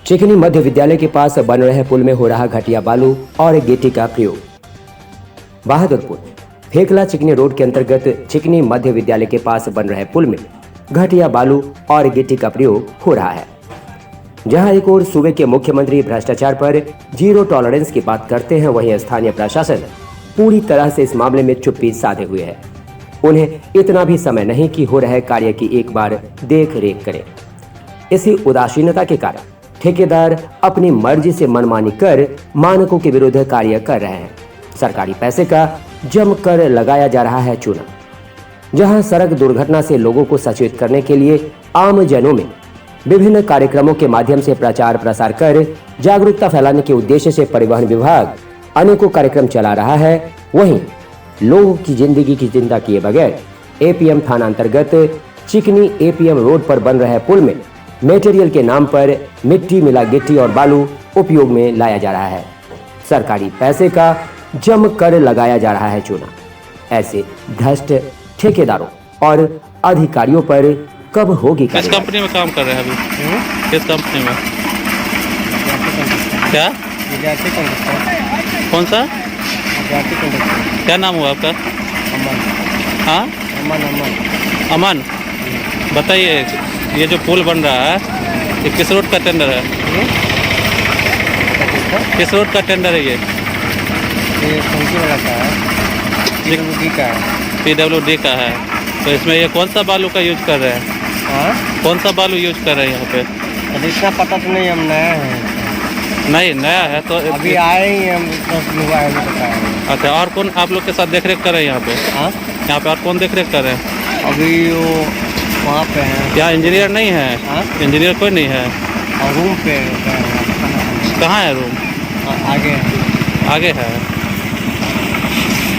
चिकनी मध्य विद्यालय के पास बन रहे पुल में हो रहा घटिया बालू और गिट्टी का प्रयोग। बहादुरपुर फेकला चिकनी रोड के अंतर्गत चिकनी मध्य विद्यालय के पास बन रहे पुल में घटिया बालू और गिट्टी का प्रयोग हो रहा है। जहां एक ओर सूबे के मुख्यमंत्री भ्रष्टाचार पर जीरो टॉलरेंस की बात करते हैं, वहीं स्थानीय प्रशासन पूरी तरह से इस मामले में चुप्पी साधे हुए है। उन्हें इतना भी समय नहीं कि हो रहे कार्य की एक बार देख रेख करें। इसी उदासीनता के कारण ठेकेदार अपनी मर्जी से मनमानी कर मानकों के विरुद्ध कार्य कर रहे हैं। सरकारी पैसे का जमकर लगाया जा रहा है चूना। जहां सड़क दुर्घटना से लोगों को सचेत करने के लिए आम जनों में विभिन्न कार्यक्रमों के माध्यम से प्रचार प्रसार कर जागरूकता फैलाने के उद्देश्य से परिवहन विभाग अनेकों कार्यक्रम चला रहा है, वहीं लोगों की जिंदगी की चिंता किए बगैर एपीएम थाना अंतर्गत चिकनी एपीएम रोड पर बन रहे पुल में मटेरियल के नाम पर मिट्टी मिला गिट्टी और बालू उपयोग में लाया जा रहा है। सरकारी पैसे का जमकर लगाया जा रहा है चूना। ऐसे भ्रष्ट ठेकेदारों और अधिकारियों पर कब होगी किस कंपनी में काम कर रहे हैं अभी? किस कंपनी में? क्या कौन सा? क्या नाम हुआ आपका? हाँ, अमन। बताइए, ये जो पुल बन रहा है ये किस रोड का टेंडर है? किस रोड का टेंडर है ये? PWD का है। तो इसमें ये कौन सा बालू का यूज कर रहे हैं? कौन सा बालू यूज कर रहे हैं यहाँ पे? अभी इतना पता तो नहीं, हम नया है। नहीं, नया है तो अभी आए ही हम, 10 लोग आए हैं बताया। अच्छा, और कौन आप लोग के साथ देखरेख कर रहे हैं यहाँ पे? यहाँ पे और कौन देखरेख कर रहे हैं? अभी वो वहाँ पे हैं। यहाँ इंजीनियर नहीं है? इंजीनियर कोई नहीं है? और रूम पे कहाँ है रूम? आगे आगे है।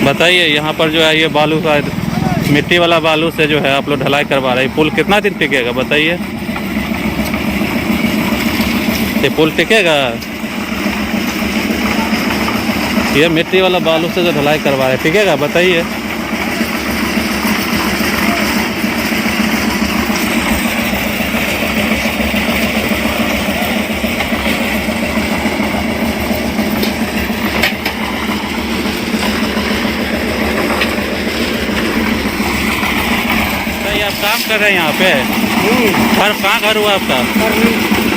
बताइए, यहाँ पर जो है ये बालू का मिट्टी वाला बालू से जो है आप लोग ढलाई करवा रहे हैं। पुल कितना दिन टिकेगा बताइए? ये पुल टिकेगा? ये मिट्टी वाला बालू से जो ढलाई करवा रहे हैं टिकेगा बताइए? आप काम कर रहे हैं यहाँ पे? घर कहाँ घर हुआ आपका?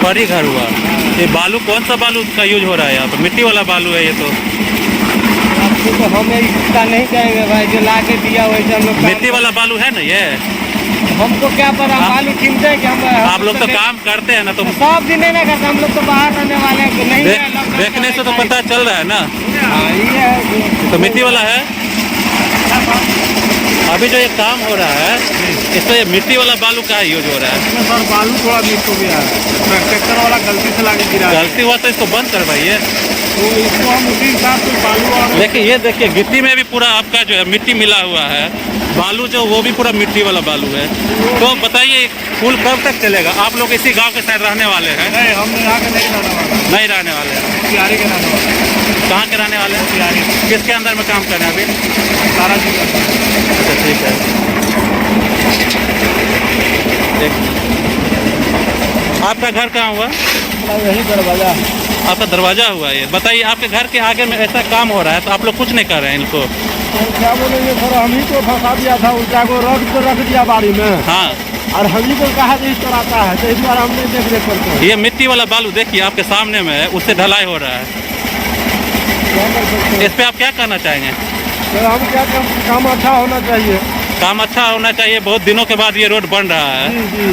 परी घर हुआ। ये बालू कौन सा बालू का यूज हो रहा है यहाँ पे? मिट्टी वाला बालू है ये तो। आपको तो हम इसका नहीं कहेंगे भाई, जो ला के दिया वैसे हम लोग। मिट्टी वाला बालू है ना ये? हमको क्या पता, बालू कीमते हैं कि हम आप लोग तो काम करते हैं ना, तो सब दिन नहीं करते। हम लोग तो बाहर रहने वाले हैं, नहीं देखने से तो पता चल रहा है ना। ये है तो मिट्टी वाला है। अभी जो ये काम हो रहा है इसमें मिट्टी वाला बालू का यूज हो रहा है। सर बालू थोड़ा मिक्स हो गया है, ट्रैक्टर वाला गलती से लाके गिरा। गलती हुआ तो इसको बंद करवाइए। तो इसको हम उसी हिसाब से बालू और लेकिन ये देखिए, गिट्टी में भी पूरा आपका जो है मिट्टी मिला हुआ है। बालू जो वो भी पूरा मिट्टी वाला बालू है। तो बताइए, पुल कब तक चलेगा? आप लोग इसी गांव के साइड रहने वाले हैं? नहीं, हम यहाँ के नहीं रहने वाले हैं। तिहारी के रहने वाले हैं। कहाँ के रहने वाले हैं? तिहारी। किसके अंदर में काम कर रहे हैं अभी? सारा चीज़। अच्छा, ठीक है। आपका घर कहाँ हुआ? यही दरवाजा। आपका दरवाजा हुआ ये। बताइए, आपके घर के आगे में ऐसा काम हो रहा है तो आप लोग कुछ नहीं कर रहे हैं इनको? क्या बोलेंगे सर, हम ही को फंसा दिया था, उल्टा को रख दिया बाड़ी में। हाँ, और हम ही को कहा कि इस तरह आता है, तो इस बार हम नहीं देख रेख करते हैं। ये मिट्टी वाला बालू देखिए आपके सामने में है, उससे ढलाई हो रहा है। क्या कर सकते हैं? इस पे आप क्या करना चाहेंगे? सर हम क्या काम अच्छा होना चाहिए। काम अच्छा होना चाहिए। बहुत दिनों के बाद ये रोड बन रहा है।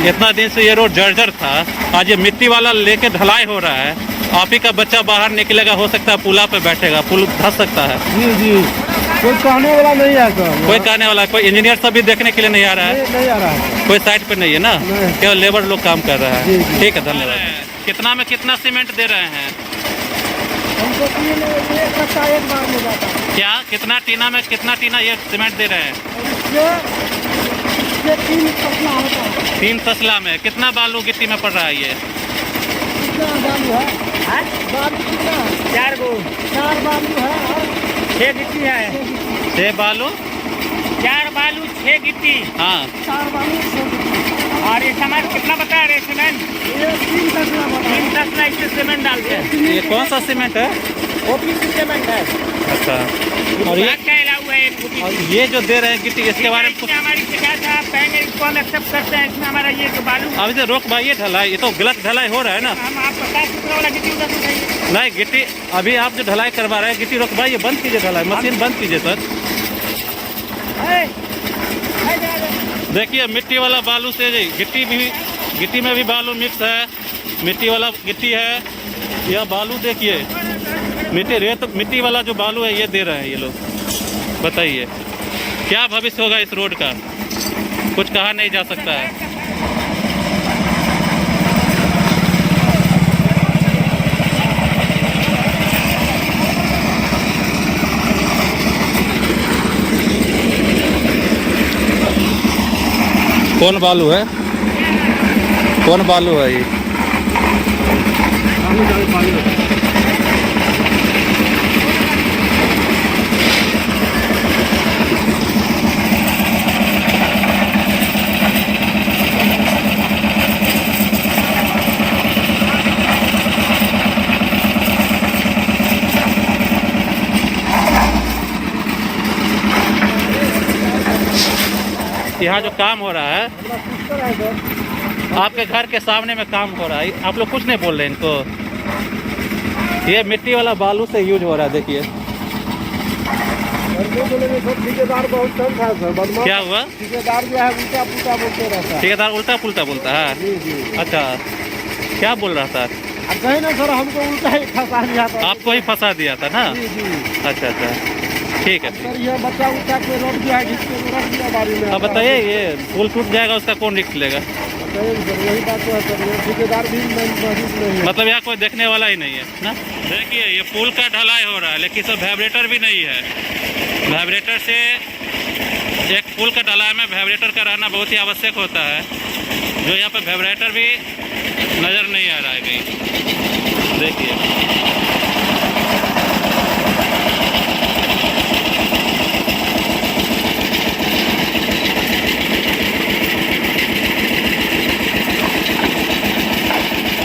इतना दिन से ये रोड जर्जर था, आज ये मिट्टी वाला लेके ढलाई हो रहा है। आप ही का बच्चा बाहर निकलेगा, हो सकता है पुला पे बैठेगा, पुल धंस सकता है। जी, कोई कहने वाला नहीं है सर। कोई कहने वाला, कोई इंजीनियर सब भी देखने के लिए नहीं आ रहा है? नहीं आ रहा है। कोई साइड पे नहीं है ना, केवल लेबर लोग काम कर रहा है। ठीक है, धन्यवाद। कितना में कितना सीमेंट दे रहे हैं? हमको एक बार में जाता है। क्या कितना टीना में कितना टीना ये सीमेंट दे रहे हैं? 3 तसला होता है। 3 तसला में कितना बालू गिट्टी में पड़ रहा है ये? कितना बालू है? बालू कितना है? 4 बालू है। 6 गिट्टी है। 6 बालू, 4 बालू 6 गिट्टी। हाँ, 4 बालू 6 गिट्टी। और ये सामान कितना बता रहे सीमेंट? ये 3 तसला बता। 3 तसला इससे डालते हैं। ये कौन सा सीमेंट है? ओपीसी सीमेंट है। अच्छा, और ये बात का अलाउ है एक और ये जो दे रहे हैं गिट्टी, इसके बारे में कुछ हमारी शिकायत है, आप कहेंगे इसको हम एक्सेप्ट करते हैं, इसमें हमारा ये जो बालू अभी से रोक भाई, ये ढलाई, ये तो गलत ढलाई हो रहा है ना। हम आप 50 वाला गिट्टी उधर से उठाइए। नहीं गिट्टी, अभी आप जो ढलाई करवा रहे हैं गिट्टी रोक भाई, ये बंद कीजिए ढलाई, मशीन बंद कीजिए सर। देखिए मिट्टी वाला बालू से गिट्टी में भी बालू मिक्स है, मिट्टी वाला गिट्टी है। यह बालू देखिए, मिट्टी वाला जो बालू है ये दे रहे हैं ये लोग। बताइए क्या भविष्य होगा इस रोड का, कुछ कहा नहीं जा सकता है। कौन बालू है, कौन बालू है ये? यहाँ जो काम हो रहा है, आपके घर के सामने में काम हो रहा है, आप लोग कुछ नहीं बोल रहे इनको। ये मिट्टी वाला बालू से यूज हो रहा है, देखिए ठेकेदार बहुत कम था सर, बदमाश। क्या हुआ? ठेकेदार जो है उल्टा पुल्टा बोलते रहता है। ठेकेदार उल्टा पुल्टा बोलता है? जी जी। अच्छा, क्या बोल रहा था? अब कहीं ना सर, हमको उल्टा ही फंसा दिया था। आपको ही फंसा दिया था ना? जी जी। अच्छा अच्छा, ठीक है। सर ये बच्चा उठा के रोक दिया, जिसको रख दिया बारी में। अब बताइए, ये पुल टूट जाएगा उसका कौन रिस्क लेगा? बताइए सर, वही बात तो है सर, ये ठेकेदार भी मौजूद नहीं है। मतलब यहाँ कोई देखने वाला ही नहीं है ना। देखिए ये पुल का ढलाई हो रहा है, लेकिन सब वाइब्रेटर भी नहीं है। वाइब्रेटर से, एक पुल का ढलाई में वाइब्रेटर का रहना बहुत ही आवश्यक होता है, जो यहाँ पे वाइब्रेटर भी नज़र नहीं आ रहा है कहीं। देखिए